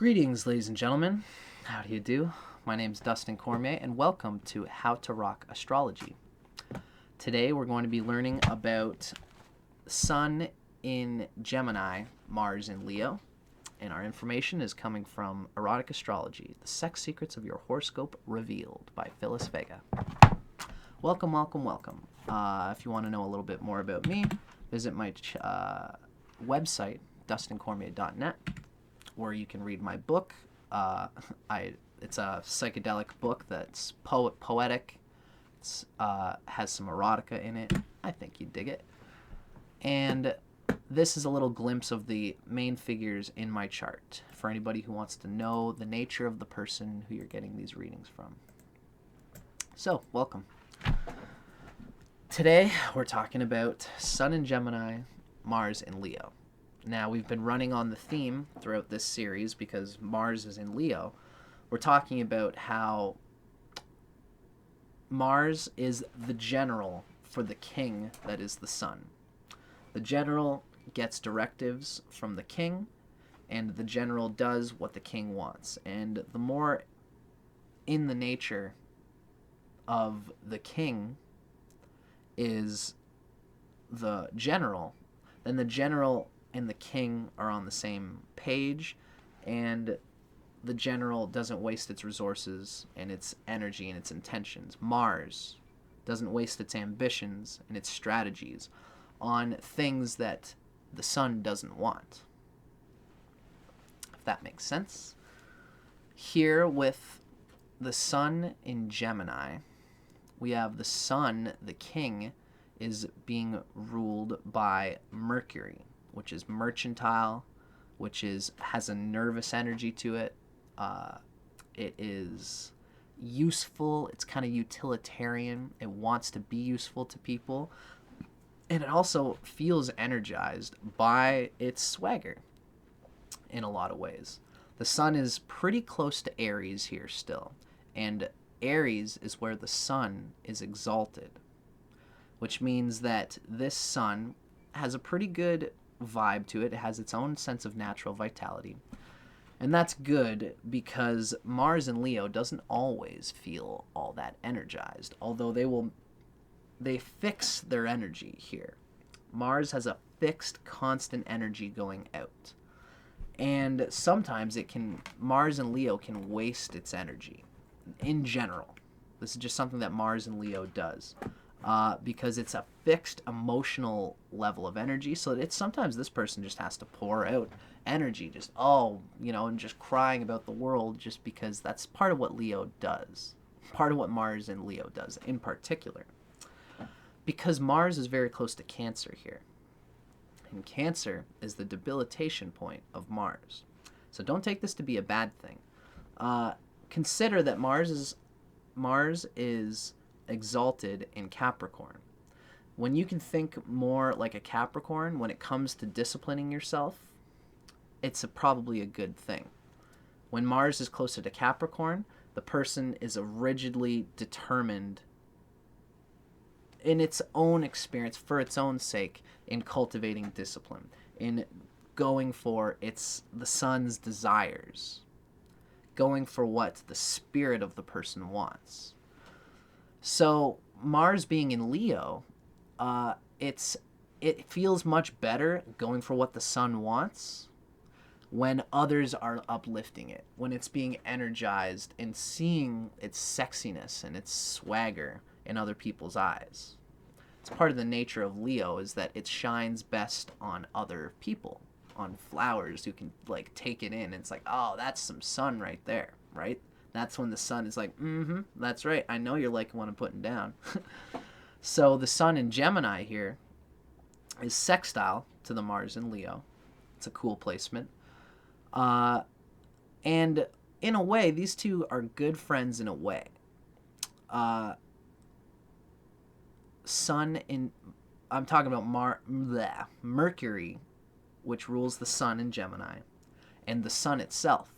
Greetings, ladies and gentlemen. How do you do? My name's Dustin Cormier, and welcome to How to Rock Astrology. Today, we're going to be learning about Sun in Gemini, Mars in Leo, and our information is coming from Erotic Astrology, the sex secrets of your horoscope revealed by Phyllis Vega. Welcome, welcome, welcome. If you want to know a little bit more about me, visit my website, dustincormier.net, where you can read my book. It's a psychedelic book that's poetic. It's has some erotica in it. I think you'd dig it. And this is a little glimpse of the main figures in my chart for anybody who wants to know the nature of the person who you're getting these readings from. So, welcome. Today, we're talking about Sun in Gemini, Mars in Leo. Now, we've been running on the theme throughout this series because Mars is in Leo. We're talking about how Mars is the general for the king that is the sun. The general gets directives from the king, and the general does what the king wants. And the more in the nature of the king is the general, then the general and the king are on the same page, and the general doesn't waste its resources and its energy and its intentions. Mars doesn't waste its ambitions and its strategies on things that the sun doesn't want. If that makes sense. Here with the sun in Gemini, we have the sun, the king, is being ruled by Mercury, which is mercantile, which has a nervous energy to it. It is useful. It's kind of utilitarian. It wants to be useful to people. And it also feels energized by its swagger in a lot of ways. The sun is pretty close to Aries here still. And Aries is where the sun is exalted, which means that this sun has a pretty good vibe to it. It has its own sense of natural vitality. And that's good because Mars in Leo doesn't always feel all that energized, although they fix their energy here. Mars has a fixed, constant energy going out. And sometimes Mars in Leo can waste its energy in general. This is just something that Mars in Leo does. Because it's a fixed emotional level of energy, so sometimes this person just has to pour out energy, and just crying about the world, just because that's part of what Leo does, part of what Mars in Leo does in particular. Because Mars is very close to Cancer here, and Cancer is the debilitation point of Mars. So don't take this to be a bad thing. Consider that Mars is exalted in Capricorn. When you can think more like a Capricorn when it comes to disciplining yourself, it's probably a good thing. When Mars is closer to Capricorn, the person is a rigidly determined in its own experience, for its own sake, in cultivating discipline, in going for the sun's desires, going for what the spirit of the person wants. So Mars being in Leo, it feels much better going for what the sun wants when others are uplifting it, when it's being energized and seeing its sexiness and its swagger in other people's eyes. It's part of the nature of Leo is that it shines best on other people, on flowers who can take it in. And it's like, oh, that's some sun right there, right? That's when the sun is like, that's right. I know you're liking what I'm putting down. So the sun in Gemini here is sextile to the Mars in Leo. It's a cool placement. And in a way, these two are good friends in a way. I'm talking about Mercury, which rules the sun in Gemini, and the sun itself,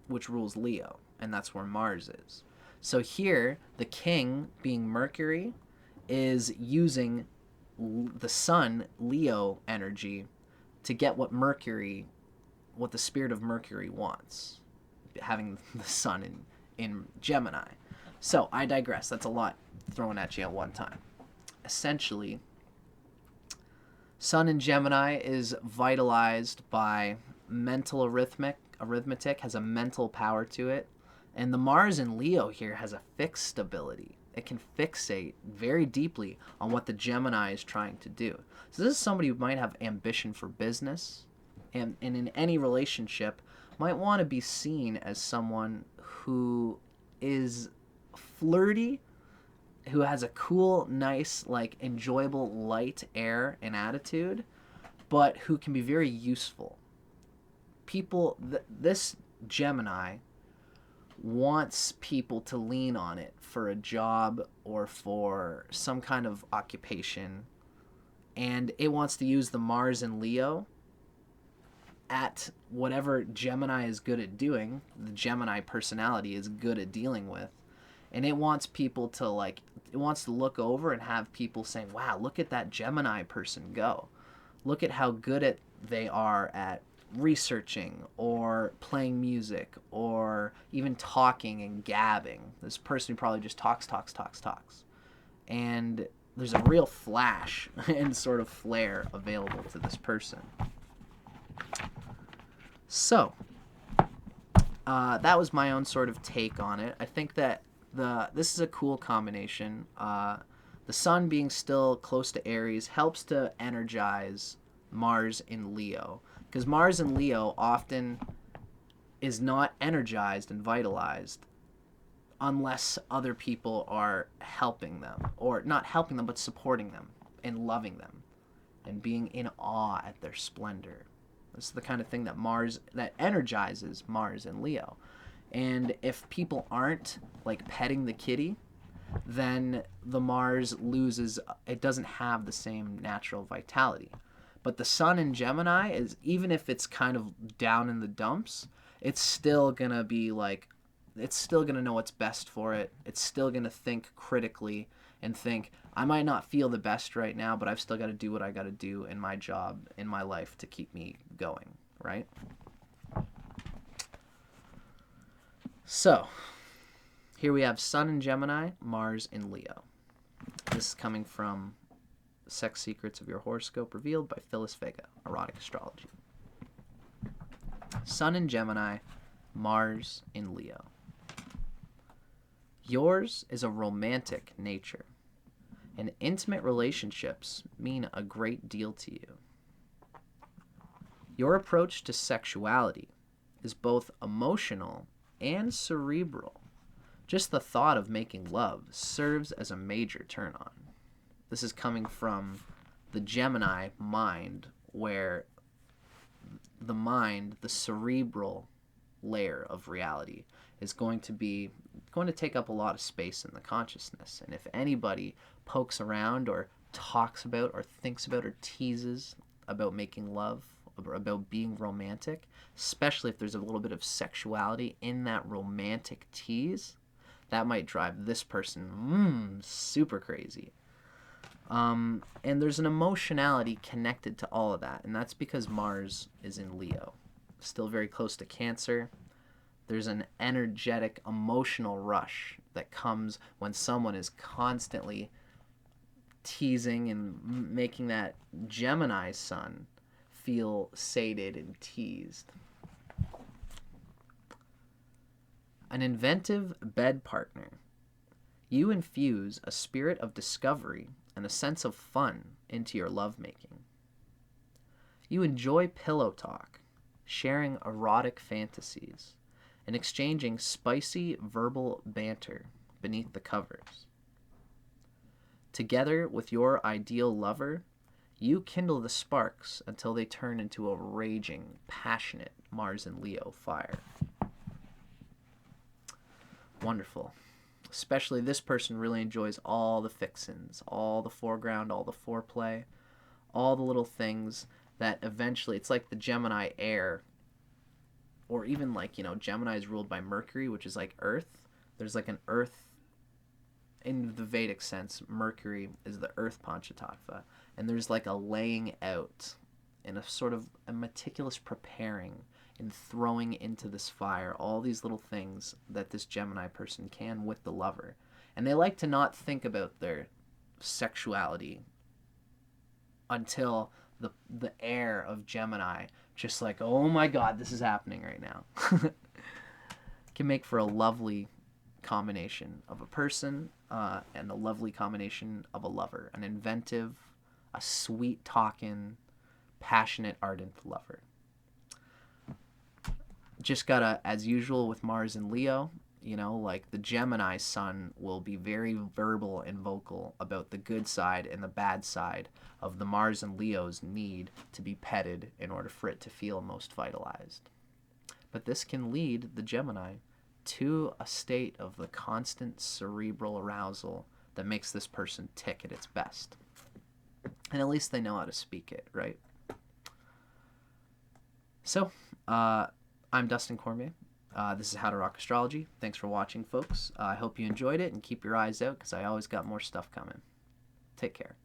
which rules Leo. And that's where Mars is. So here, the king, being Mercury, is using the sun, Leo energy, to get what Mercury what the spirit of Mercury wants, having the sun in Gemini. So I digress. That's a lot thrown at you at one time. Essentially, Sun in Gemini is vitalized by mental arithmetic, has a mental power to it. And the Mars in Leo here has a fixed stability. It can fixate very deeply on what the Gemini is trying to do. So this is somebody who might have ambition for business, and in any relationship might want to be seen as someone who is flirty, who has a cool, nice, like enjoyable, light air and attitude, but who can be very useful. People, this Gemini wants people to lean on it for a job or for some kind of occupation, and it wants to use the Mars in Leo at whatever Gemini is good at doing, the Gemini personality is good at dealing with. And it wants people to it wants to look over and have people saying, wow, look at that Gemini person go. Look at how good they are at researching or playing music or even talking and gabbing. This person who probably just talks. And there's a real flash and sort of flair available to this person. So, that was my own sort of take on it. I think that this is a cool combination. The sun being still close to Aries helps to energize Mars in Leo, because Mars in Leo often is not energized and vitalized unless other people are helping them, or not helping them, but supporting them and loving them and being in awe at their splendor. This is the kind of thing that energizes Mars in Leo. And if people aren't like petting the kitty, then the Mars loses, it doesn't have the same natural vitality. But the sun in Gemini is, even if it's kind of down in the dumps, it's still gonna be like, it's still gonna know what's best for it. It's still gonna think critically and think, I might not feel the best right now, but I've still got to do what I got to do in my job, in my life, to keep me going, right? So, here we have Sun in Gemini, Mars in Leo. This is coming from Sex Secrets of Your Horoscope, revealed by Phyllis Vega, Erotic Astrology. Sun in Gemini, Mars in Leo. Yours is a romantic nature, and intimate relationships mean a great deal to you. Your approach to sexuality is both emotional and cerebral. Just the thought of making love serves as a major turn on. This is coming from the Gemini mind, where the mind, the cerebral layer of reality, is going to take up a lot of space in the consciousness. And if anybody pokes around or talks about or thinks about or teases about making love, or about being romantic, especially if there's a little bit of sexuality in that romantic tease, that might drive this person super crazy. And there's an emotionality connected to all of that, and that's because Mars is in Leo, still very close to Cancer. There's an energetic, emotional rush that comes when someone is constantly teasing and making that Gemini sun feel sated and teased. An inventive bed partner. You infuse a spirit of discovery and a sense of fun into your lovemaking. You enjoy pillow talk, sharing erotic fantasies, and exchanging spicy verbal banter beneath the covers. Together with your ideal lover, you kindle the sparks until they turn into a raging, passionate Mars and Leo fire. Wonderful. Especially this person really enjoys all the fixins, all the foreground, all the foreplay, all the little things that eventually, it's like the Gemini air, or even like, Gemini is ruled by Mercury, which is like Earth. There's like an Earth, in the Vedic sense, Mercury is the Earth Panchatattva, and there's like a laying out and a sort of a meticulous preparing and throwing into this fire all these little things that this Gemini person can with the lover. And they like to not think about their sexuality until the air of Gemini just like, oh my god, this is happening right now. Can make for a lovely combination of a person and a lovely combination of a lover. An inventive, a sweet talking, passionate, ardent lover. Just gotta, as usual with Mars and Leo, you know, like the Gemini sun will be very verbal and vocal about the good side and the bad side of the Mars and Leo's need to be petted in order for it to feel most vitalized. But this can lead the Gemini to a state of the constant cerebral arousal that makes this person tick at its best. And at least they know how to speak it, right? So, I'm Dustin Cormier. This is How to Rock Astrology. Thanks for watching, folks. I hope you enjoyed it, and keep your eyes out because I always got more stuff coming. Take care.